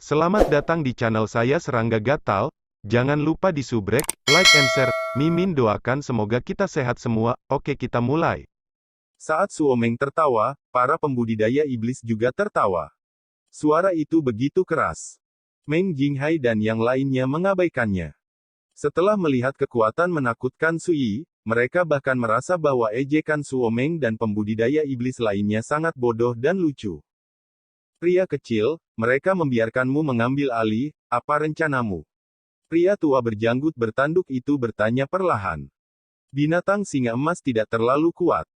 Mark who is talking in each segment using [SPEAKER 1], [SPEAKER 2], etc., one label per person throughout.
[SPEAKER 1] Selamat datang di channel saya Serangga Gatal. Jangan lupa di subrek, like and share. Mimin doakan semoga kita sehat semua. Oke, kita mulai. Saat Suomeng tertawa, para pembudidaya iblis juga tertawa. Suara itu begitu keras. Meng Jinghai dan yang lainnya mengabaikannya. Setelah melihat kekuatan menakutkan Sui, mereka bahkan merasa bahwa ejekan Suomeng dan pembudidaya iblis lainnya sangat bodoh dan lucu. Pria kecil, mereka membiarkanmu mengambil alih, apa rencanamu? Pria tua berjanggut bertanduk itu bertanya perlahan. Binatang singa emas tidak terlalu kuat.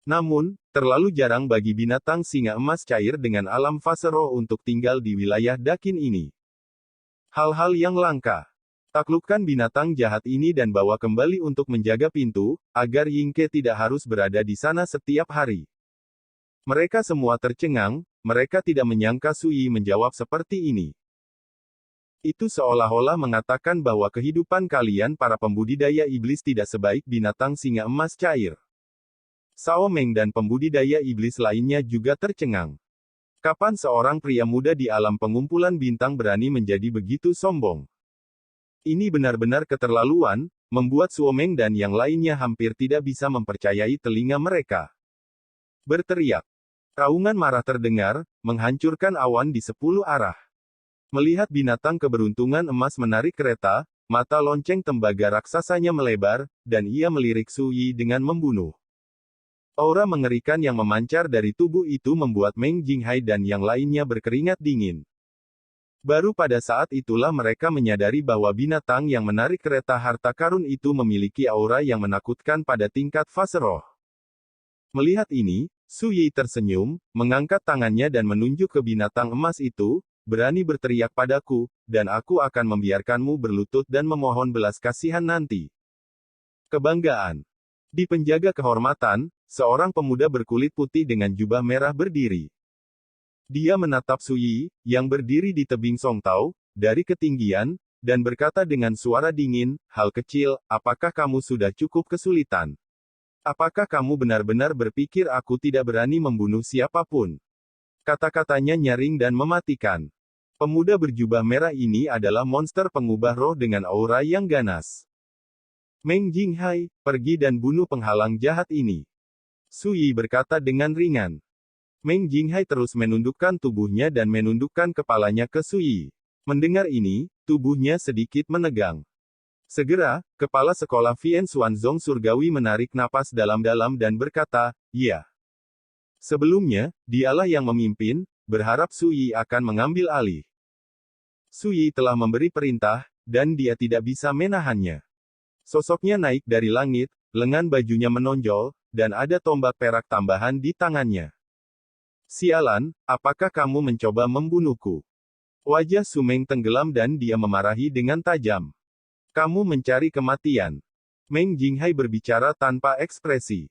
[SPEAKER 1] Namun, terlalu jarang bagi binatang singa emas cair dengan alam fase roh untuk tinggal di wilayah Dakin ini. Hal-hal yang langka. Taklukkan binatang jahat ini dan bawa kembali untuk menjaga pintu, agar Yingke tidak harus berada di sana setiap hari. Mereka semua tercengang, mereka tidak menyangka Sui menjawab seperti ini. Itu seolah-olah mengatakan bahwa kehidupan kalian para pembudidaya iblis tidak sebaik binatang singa emas cair. Sao Meng dan pembudidaya iblis lainnya juga tercengang. Kapan seorang pria muda di alam pengumpulan bintang berani menjadi begitu sombong? Ini benar-benar keterlaluan, membuat Suomeng dan yang lainnya hampir tidak bisa mempercayai telinga mereka. Berteriak. Raungan marah terdengar, menghancurkan awan di 10 arah. Melihat binatang keberuntungan emas menarik kereta, mata lonceng tembaga raksasanya melebar, dan ia melirik Sui dengan membunuh. Aura mengerikan yang memancar dari tubuh itu membuat Meng Jinghai dan yang lainnya berkeringat dingin. Baru pada saat itulah mereka menyadari bahwa binatang yang menarik kereta harta karun itu memiliki aura yang menakutkan pada tingkat fase roh. Melihat ini, Sui tersenyum, mengangkat tangannya dan menunjuk ke binatang emas itu, berani berteriak padaku, dan aku akan membiarkanmu berlutut dan memohon belas kasihan nanti. Kebanggaan. Di penjaga kehormatan, seorang pemuda berkulit putih dengan jubah merah berdiri. Dia menatap Sui, yang berdiri di tebing Songtao, dari ketinggian, dan berkata dengan suara dingin, hal kecil, apakah kamu sudah cukup kesulitan? Apakah kamu benar-benar berpikir aku tidak berani membunuh siapapun? Kata-katanya nyaring dan mematikan. Pemuda berjubah merah ini adalah monster pengubah roh dengan aura yang ganas. Meng Jinghai, pergi dan bunuh penghalang jahat ini. Sui berkata dengan ringan. Meng Jinghai terus menundukkan tubuhnya dan menundukkan kepalanya ke Sui. Mendengar ini, tubuhnya sedikit menegang. Segera, kepala sekolah Vien Xuanzong Surgawi menarik napas dalam-dalam dan berkata, ya. Sebelumnya, dialah yang memimpin, berharap Sui akan mengambil alih. Sui telah memberi perintah, dan dia tidak bisa menahannya. Sosoknya naik dari langit, lengan bajunya menonjol, dan ada tombak perak tambahan di tangannya. Sialan, apakah kamu mencoba membunuhku? Wajah Sumeng tenggelam dan dia memarahi dengan tajam. Kamu mencari kematian. Meng Jinghai berbicara tanpa ekspresi.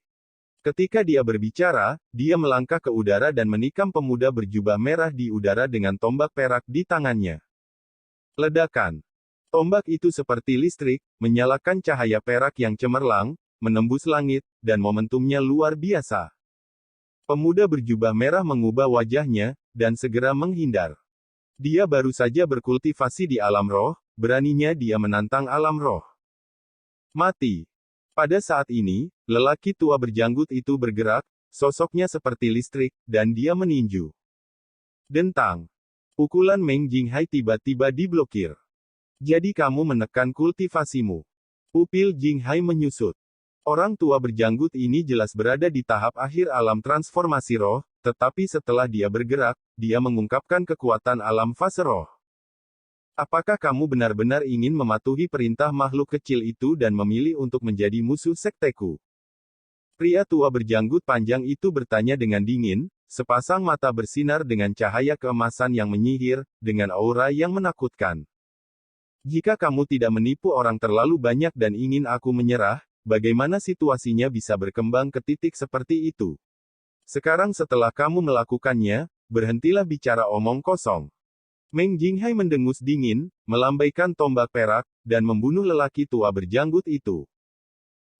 [SPEAKER 1] Ketika dia berbicara, dia melangkah ke udara dan menikam pemuda berjubah merah di udara dengan tombak perak di tangannya. Ledakan. Tombak itu seperti listrik, menyalakan cahaya perak yang cemerlang, menembus langit, dan momentumnya luar biasa. Pemuda berjubah merah mengubah wajahnya, dan segera menghindar. Dia baru saja berkultivasi di alam roh, beraninya dia menantang alam roh. Mati. Pada saat ini, lelaki tua berjanggut itu bergerak, sosoknya seperti listrik, dan dia meninju. Dentang. Pukulan Meng Jinghai tiba-tiba diblokir. Jadi kamu menekan kultivasimu. Pupil Jinghai menyusut. Orang tua berjanggut ini jelas berada di tahap akhir alam transformasi roh, tetapi setelah dia bergerak, dia mengungkapkan kekuatan alam fase roh. Apakah kamu benar-benar ingin mematuhi perintah makhluk kecil itu dan memilih untuk menjadi musuh sekteku? Pria tua berjanggut panjang itu bertanya dengan dingin, sepasang mata bersinar dengan cahaya keemasan yang menyihir, dengan aura yang menakutkan. Jika kamu tidak menipu orang terlalu banyak dan ingin aku menyerah, bagaimana situasinya bisa berkembang ke titik seperti itu? Sekarang setelah kamu melakukannya, berhentilah bicara omong kosong. Meng Jinghai mendengus dingin, melambaikan tombak perak, dan membunuh lelaki tua berjanggut itu.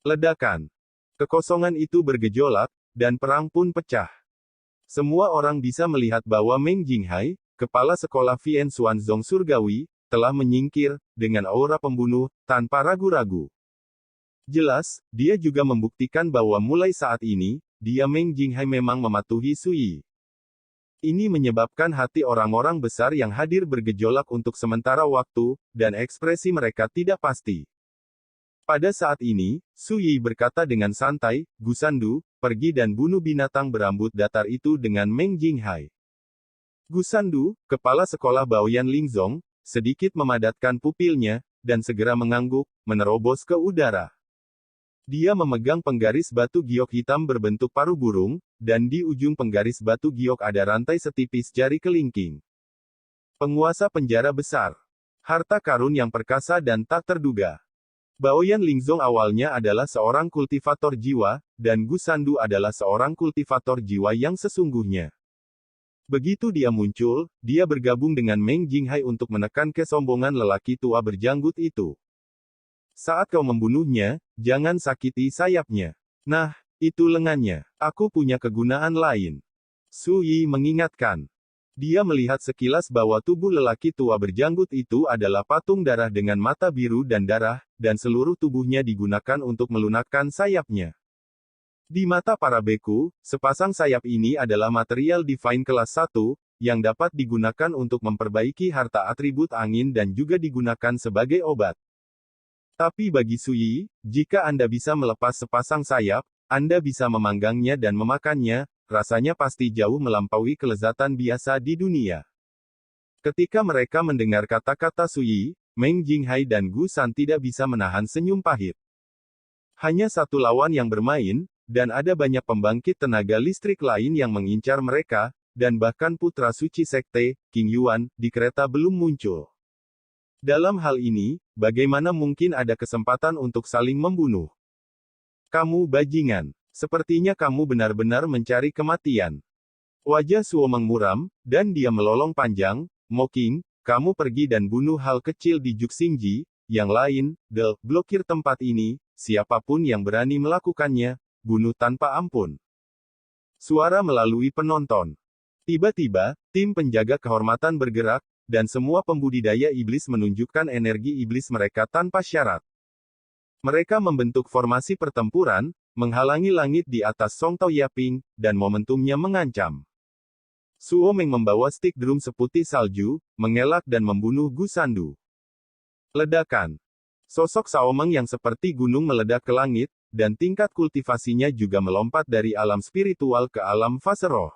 [SPEAKER 1] Ledakan. Kekosongan itu bergejolak, dan perang pun pecah. Semua orang bisa melihat bahwa Meng Jinghai, kepala sekolah Vien Xuanzong Surgawi, telah menyingkir, dengan aura pembunuh, tanpa ragu-ragu. Jelas, dia juga membuktikan bahwa mulai saat ini, dia Meng Jinghai memang mematuhi Su Yi. Ini menyebabkan hati orang-orang besar yang hadir bergejolak untuk sementara waktu, dan ekspresi mereka tidak pasti. Pada saat ini, Su Yi berkata dengan santai, Gusandu, pergi dan bunuh binatang berambut datar itu dengan Meng Jinghai. Gusandu, kepala sekolah Baoyan Lingzong, sedikit memadatkan pupilnya, dan segera mengangguk, menerobos ke udara. Dia memegang penggaris batu giok hitam berbentuk paruh burung, dan di ujung penggaris batu giok ada rantai setipis jari kelingking. Penguasa penjara besar. Harta karun yang perkasa dan tak terduga. Baoyan Lingzong awalnya adalah seorang kultivator jiwa, dan Gusandu adalah seorang kultivator jiwa yang sesungguhnya. Begitu dia muncul, dia bergabung dengan Meng Jinghai untuk menekan kesombongan lelaki tua berjanggut itu. Saat kau membunuhnya, jangan sakiti sayapnya. Nah, itu lengannya. Aku punya kegunaan lain. Su Yi mengingatkan. Dia melihat sekilas bahwa tubuh lelaki tua berjanggut itu adalah patung darah dengan mata biru dan darah, dan seluruh tubuhnya digunakan untuk melunakkan sayapnya. Di mata para beku, sepasang sayap ini adalah material divine kelas 1, yang dapat digunakan untuk memperbaiki harta atribut angin dan juga digunakan sebagai obat. Tapi bagi Su Yi, jika Anda bisa melepas sepasang sayap, Anda bisa memanggangnya dan memakannya, rasanya pasti jauh melampaui kelezatan biasa di dunia. Ketika mereka mendengar kata-kata Su Yi, Meng Jinghai dan Gu San tidak bisa menahan senyum pahit. Hanya satu lawan yang bermain, dan ada banyak pembangkit tenaga listrik lain yang mengincar mereka, dan bahkan putra suci sekte, King Yuan, di kereta belum muncul. Dalam hal ini, bagaimana mungkin ada kesempatan untuk saling membunuh? Kamu bajingan. Sepertinya kamu benar-benar mencari kematian. Wajah Suomeng muram, dan dia melolong panjang, mocking, kamu pergi dan bunuh hal kecil di Juxingji, yang lain, blokir tempat ini, siapapun yang berani melakukannya, bunuh tanpa ampun. Suara melalui penonton. Tiba-tiba, tim penjaga kehormatan bergerak, dan semua pembudidaya iblis menunjukkan energi iblis mereka tanpa syarat. Mereka membentuk formasi pertempuran, menghalangi langit di atas Song Tao Yaping, dan momentumnya mengancam. Suomeng membawa stik drum seputih salju, mengelak dan membunuh Gusandu. Ledakan. Sosok Suomeng yang seperti gunung meledak ke langit, dan tingkat kultivasinya juga melompat dari alam spiritual ke alam fase roh.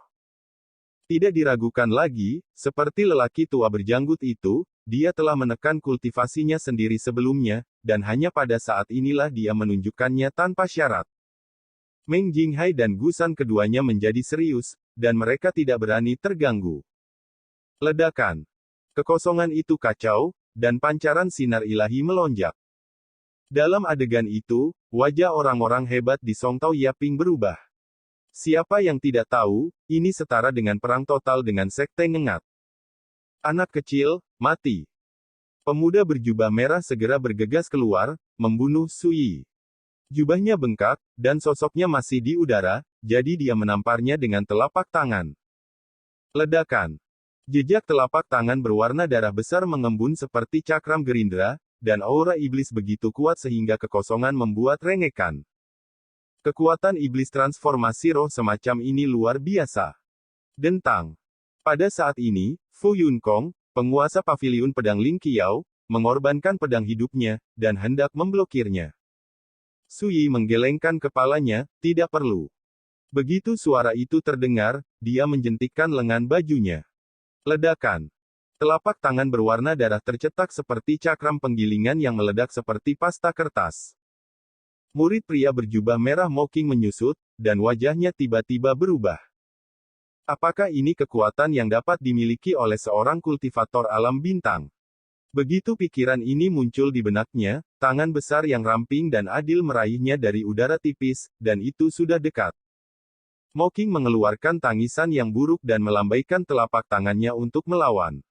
[SPEAKER 1] Tidak diragukan lagi, seperti lelaki tua berjanggut itu, dia telah menekan kultivasinya sendiri sebelumnya, dan hanya pada saat inilah dia menunjukkannya tanpa syarat. Meng Jinghai dan Gu San keduanya menjadi serius, dan mereka tidak berani terganggu. Ledakan. Kekosongan itu kacau, dan pancaran sinar ilahi melonjak. Dalam adegan itu, wajah orang-orang hebat di Song Tao Yaping berubah. Siapa yang tidak tahu, ini setara dengan perang total dengan sekte ngengat. Anak kecil, mati. Pemuda berjubah merah segera bergegas keluar, membunuh Su Yi. Jubahnya bengkak, dan sosoknya masih di udara, jadi dia menamparnya dengan telapak tangan. Ledakan. Jejak telapak tangan berwarna darah besar mengembun seperti cakram gerindra, dan aura iblis begitu kuat sehingga kekosongan membuat rengekan. Kekuatan iblis transformasi roh semacam ini luar biasa. Dentang. Pada saat ini, Fu Yunkong, penguasa paviliun pedang Ling Qiao, mengorbankan pedang hidupnya, dan hendak memblokirnya. Su Yi menggelengkan kepalanya, tidak perlu. Begitu suara itu terdengar, dia menjentikkan lengan bajunya. Ledakan. Telapak tangan berwarna darah tercetak seperti cakram penggilingan yang meledak seperti pasta kertas. Murid pria berjubah merah mocking menyusut, dan wajahnya tiba-tiba berubah. Apakah ini kekuatan yang dapat dimiliki oleh seorang kultivator alam bintang? Begitu pikiran ini muncul di benaknya, tangan besar yang ramping dan adil meraihnya dari udara tipis, dan itu sudah dekat. Mocking mengeluarkan tangisan yang buruk dan melambaikan telapak tangannya untuk melawan.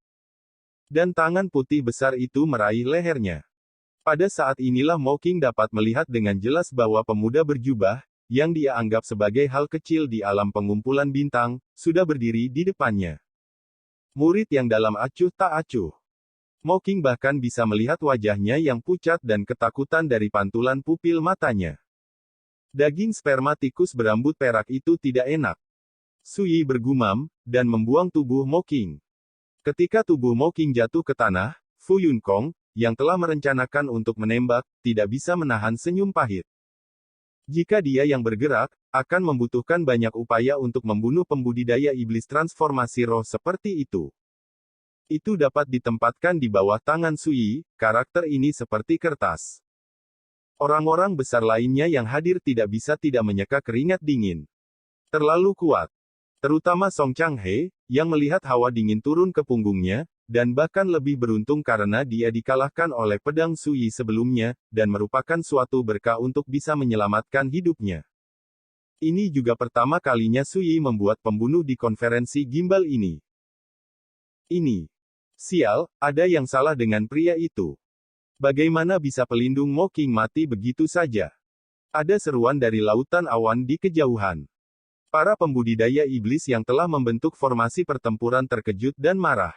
[SPEAKER 1] Dan tangan putih besar itu meraih lehernya. Pada saat inilah Mocking dapat melihat dengan jelas bahwa pemuda berjubah, yang dia anggap sebagai hal kecil di alam pengumpulan bintang, sudah berdiri di depannya. Murid yang dalam acuh tak acuh. Mocking bahkan bisa melihat wajahnya yang pucat dan ketakutan dari pantulan pupil matanya. Daging sperma tikus berambut perak itu tidak enak. Sui bergumam, dan membuang tubuh Mocking. Ketika tubuh Mocking jatuh ke tanah, Fu Yunkong, yang telah merencanakan untuk menembak, tidak bisa menahan senyum pahit. Jika dia yang bergerak, akan membutuhkan banyak upaya untuk membunuh pembudidaya iblis transformasi roh seperti itu. Itu dapat ditempatkan di bawah tangan Sui, karakter ini seperti kertas. Orang-orang besar lainnya yang hadir tidak bisa tidak menyeka keringat dingin. Terlalu kuat. Terutama Song Changhe, yang melihat hawa dingin turun ke punggungnya, dan bahkan lebih beruntung karena dia dikalahkan oleh pedang Sui sebelumnya, dan merupakan suatu berkah untuk bisa menyelamatkan hidupnya. Ini juga pertama kalinya Sui membuat pembunuh di konferensi gimbal ini. Sial, ada yang salah dengan pria itu. Bagaimana bisa pelindung Mocking mati begitu saja? Ada seruan dari lautan awan di kejauhan. Para pembudidaya iblis yang telah membentuk formasi pertempuran terkejut dan marah.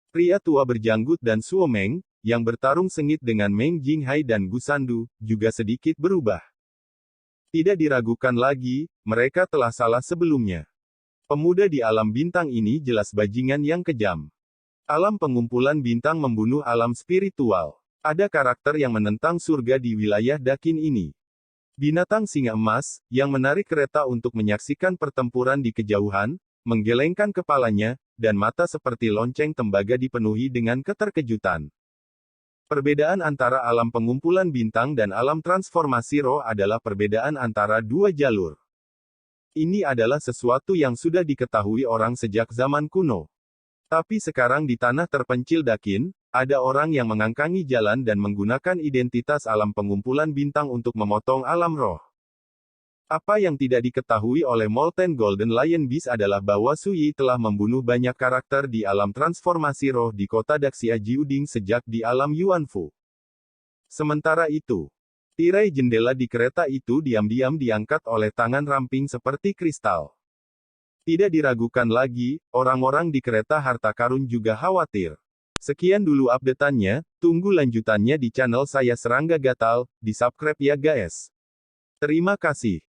[SPEAKER 1] Pria tua berjanggut dan Suo Meng, yang bertarung sengit dengan Meng Jinghai dan Gusandu, juga sedikit berubah. Tidak diragukan lagi, mereka telah salah sebelumnya. Pemuda di alam bintang ini jelas bajingan yang kejam. Alam pengumpulan bintang membunuh alam spiritual. Ada karakter yang menentang surga di wilayah Dakin ini. Binatang singa emas, yang menarik kereta untuk menyaksikan pertempuran di kejauhan, menggelengkan kepalanya, dan mata seperti lonceng tembaga dipenuhi dengan keterkejutan. Perbedaan antara alam pengumpulan bintang dan alam transformasi roh adalah perbedaan antara dua jalur. Ini adalah sesuatu yang sudah diketahui orang sejak zaman kuno. Tapi sekarang di tanah terpencil Dakin, ada orang yang mengangkangi jalan dan menggunakan identitas alam pengumpulan bintang untuk memotong alam roh. Apa yang tidak diketahui oleh Molten Golden Lion Beast adalah bahwa Sui telah membunuh banyak karakter di alam transformasi roh di kota Daxia Jiuding sejak di alam Yuanfu. Sementara itu, tirai jendela di kereta itu diam-diam diangkat oleh tangan ramping seperti kristal. Tidak diragukan lagi, orang-orang di kereta harta karun juga khawatir. Sekian dulu update-annya, tunggu lanjutannya di channel saya Serangga Gatal, di subscribe ya guys. Terima kasih.